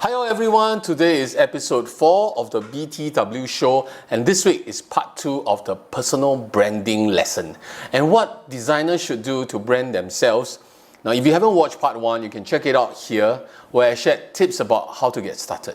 Hello everyone, today is episode 4 of the BTW show, and this week is part 2 of the personal branding lesson and what designers should do to brand themselves. Now if you haven't watched part 1, you can check it out here where I shared tips about how to get started.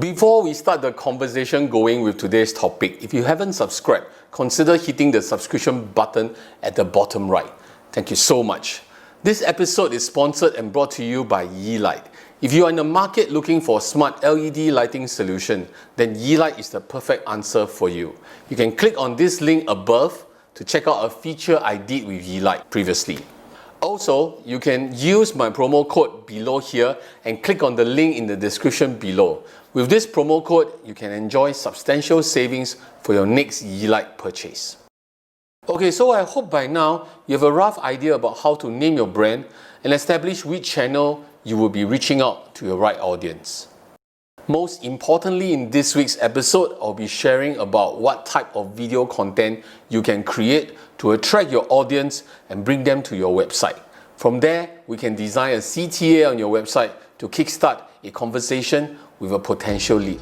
Before we start the conversation going with today's topic, if you haven't subscribed, consider hitting the subscription button at the bottom right. Thank you so much. This episode is sponsored and brought to you by Yeelight. If you are in the market looking for a smart LED lighting solution, then Yeelight is the perfect answer for you. You can click on this link above to check out a feature I did with Yeelight previously. Also, you can use my promo code below here and click on the link in the description below. With this promo code, you can enjoy substantial savings for your next Yeelight purchase. Okay, so I hope by now you have a rough idea about how to name your brand and establish which channel you will be reaching out to your right audience. Most importantly, in this week's episode, I'll be sharing about what type of video content you can create to attract your audience and bring them to your website. From there, we can design a CTA on your website to kickstart a conversation with a potential lead.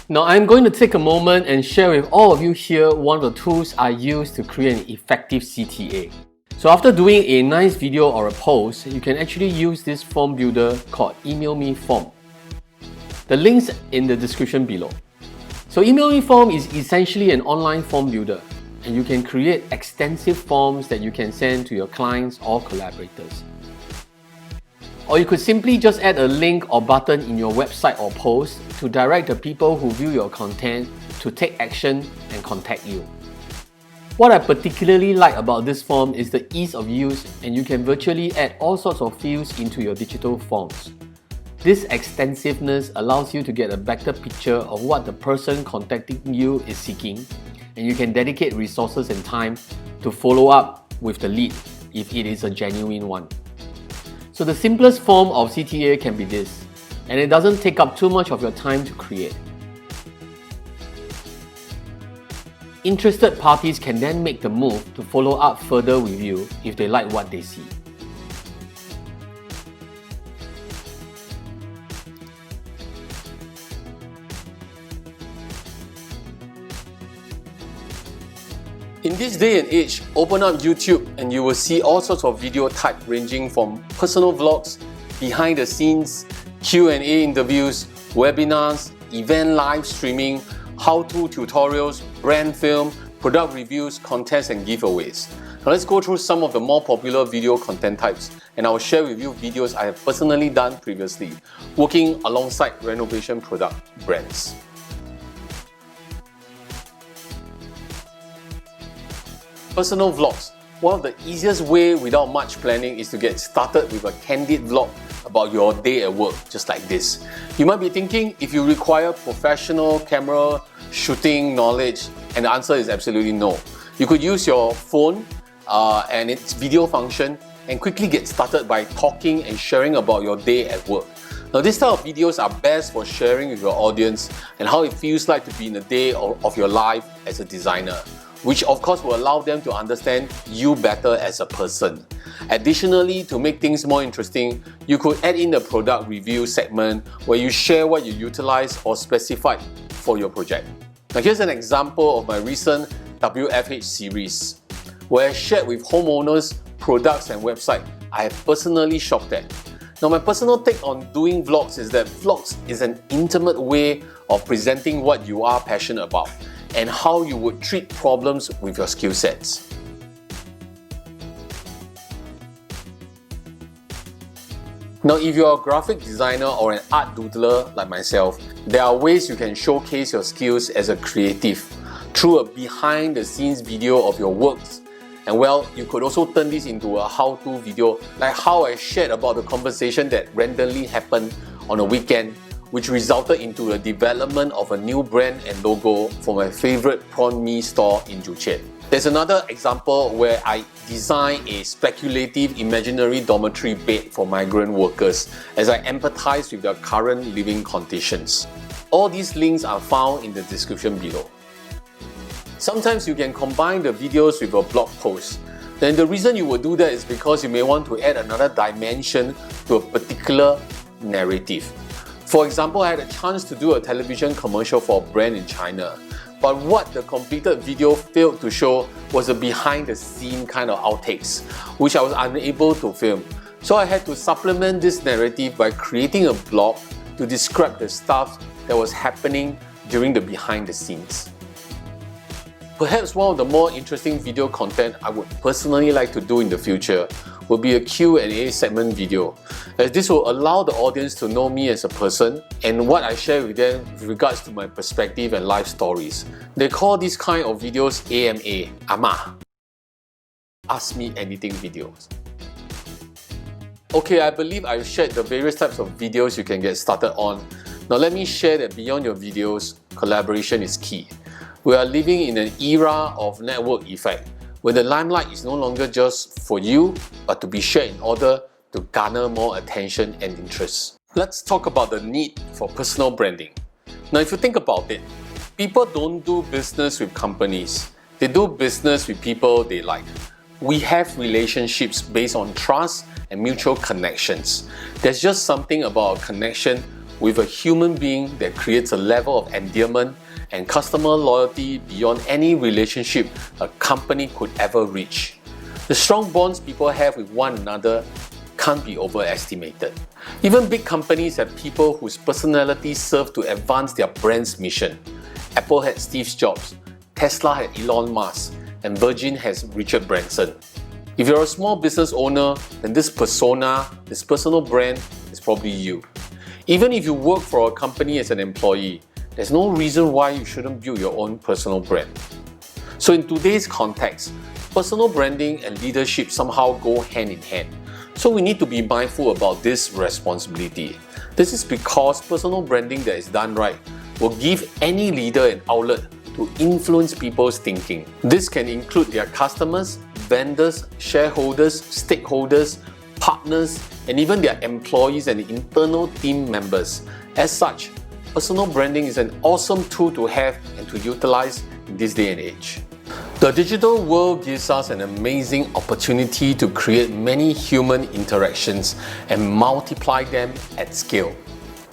Now, I'm going to take a moment and share with all of you here one of the tools I use to create an effective CTA. So after doing a nice video or a post, you can actually use this form builder called Email Me Form. The link's in the description below. So Email Me Form is essentially an online form builder, and you can create extensive forms that you can send to your clients or collaborators. Or you could simply just add a link or button in your website or post to direct the people who view your content to take action and contact you. What I particularly like about this form is the ease of use, and you can virtually add all sorts of fields into your digital forms. This extensiveness allows you to get a better picture of what the person contacting you is seeking, and you can dedicate resources and time to follow up with the lead if it is a genuine one. So the simplest form of CTA can be this, and it doesn't take up too much of your time to create. Interested parties can then make the move to follow up further with you if they like what they see. In this day and age, open up YouTube and you will see all sorts of video type ranging from personal vlogs, behind the scenes, Q&A interviews, webinars, event live streaming, how-to tutorials, brand film, product reviews, contests and giveaways. Now let's go through some of the more popular video content types, and I will share with you videos I have personally done previously, working alongside renovation product brands. Personal vlogs. One of the easiest way without much planning is to get started with a candid vlog about your day at work, just like this. You might be thinking if you require professional camera shooting knowledge, and the answer is absolutely no. You could use your phone and its video function and quickly get started by talking and sharing about your day at work. Now, this type of videos are best for sharing with your audience and how it feels like to be in a day of your life as a designer, which of course will allow them to understand you better as a person. Additionally, to make things more interesting, you could add in the product review segment where you share what you utilize or specify for your project. Now here's an example of my recent WFH series, where I shared with homeowners, products and websites I have personally shopped at. Now my personal take on doing vlogs is that vlogs is an intimate way of presenting what you are passionate about and how you would treat problems with your skill sets. Now, if you're a graphic designer or an art doodler like myself, there are ways you can showcase your skills as a creative through a behind-the-scenes video of your works. And well, you could also turn this into a how-to video, like how I shared about the conversation that randomly happened on a weekend which resulted into the development of a new brand and logo for my favorite prawn mee store in Juqian. There's another example where I designed a speculative imaginary dormitory bed for migrant workers as I empathize with their current living conditions. All these links are found in the description below. Sometimes you can combine the videos with a blog post. Then the reason you would do that is because you may want to add another dimension to a particular narrative. For example, I had a chance to do a television commercial for a brand in China. But what the completed video failed to show was a behind the scene kind of outtakes, which I was unable to film. So I had to supplement this narrative by creating a blog to describe the stuff that was happening during the behind the scenes. Perhaps one of the more interesting video content I would personally like to do in the future will be a Q&A segment video, as this will allow the audience to know me as a person and what I share with them with regards to my perspective and life stories. They call this kind of videos AMA, AMA, Ask Me Anything videos. Okay, I believe I've shared the various types of videos you can get started on. Now let me share that beyond your videos, collaboration is key. We are living in an era of network effect, where the limelight is no longer just for you, but to be shared in order to garner more attention and interest. Let's talk about the need for personal branding. Now, if you think about it, people don't do business with companies. They do business with people they like. We have relationships based on trust and mutual connections. There's just something about a connection with a human being that creates a level of endearment and customer loyalty beyond any relationship a company could ever reach. The strong bonds people have with one another can't be overestimated. Even big companies have people whose personalities serve to advance their brand's mission. Apple had Steve Jobs, Tesla had Elon Musk, and Virgin has Richard Branson. If you're a small business owner, then this persona, this personal brand is probably you. Even if you work for a company as an employee, there's no reason why you shouldn't build your own personal brand. So in today's context, personal branding and leadership somehow go hand in hand. So we need to be mindful about this responsibility. This is because personal branding that is done right will give any leader an outlet to influence people's thinking. This can include their customers, vendors, shareholders, stakeholders, partners, and even their employees and internal team members. As such, personal branding is an awesome tool to have and to utilize in this day and age. The digital world gives us an amazing opportunity to create many human interactions and multiply them at scale.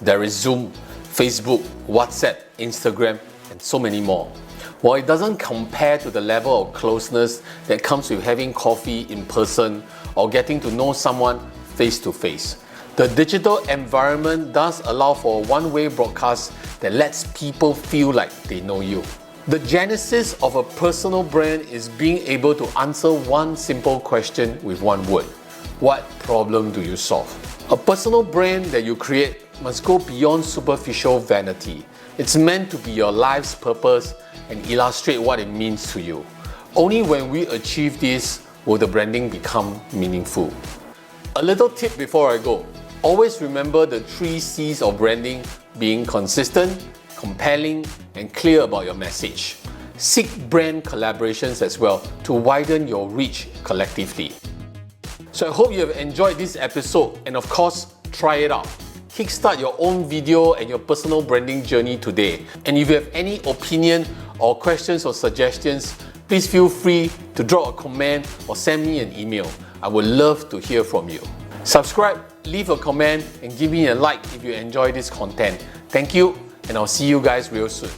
There is Zoom, Facebook, WhatsApp, Instagram, and so many more. While it doesn't compare to the level of closeness that comes with having coffee in person or getting to know someone face to face, the digital environment does allow for a one-way broadcast that lets people feel like they know you. The genesis of a personal brand is being able to answer one simple question with one word. What problem do you solve? A personal brand that you create must go beyond superficial vanity. It's meant to be your life's purpose and illustrate what it means to you. Only when we achieve this will the branding become meaningful. A little tip before I go. Always remember the 3 C's of branding being consistent, compelling, and clear about your message. Seek brand collaborations as well to widen your reach collectively. So I hope you have enjoyed this episode, and of course, try it out. Kickstart your own video and your personal branding journey today. And if you have any opinion or questions or suggestions, please feel free to drop a comment or send me an email. I would love to hear from you. Subscribe, leave a comment, and give me a like if you enjoy this content. Thank you, and I'll see you guys real soon.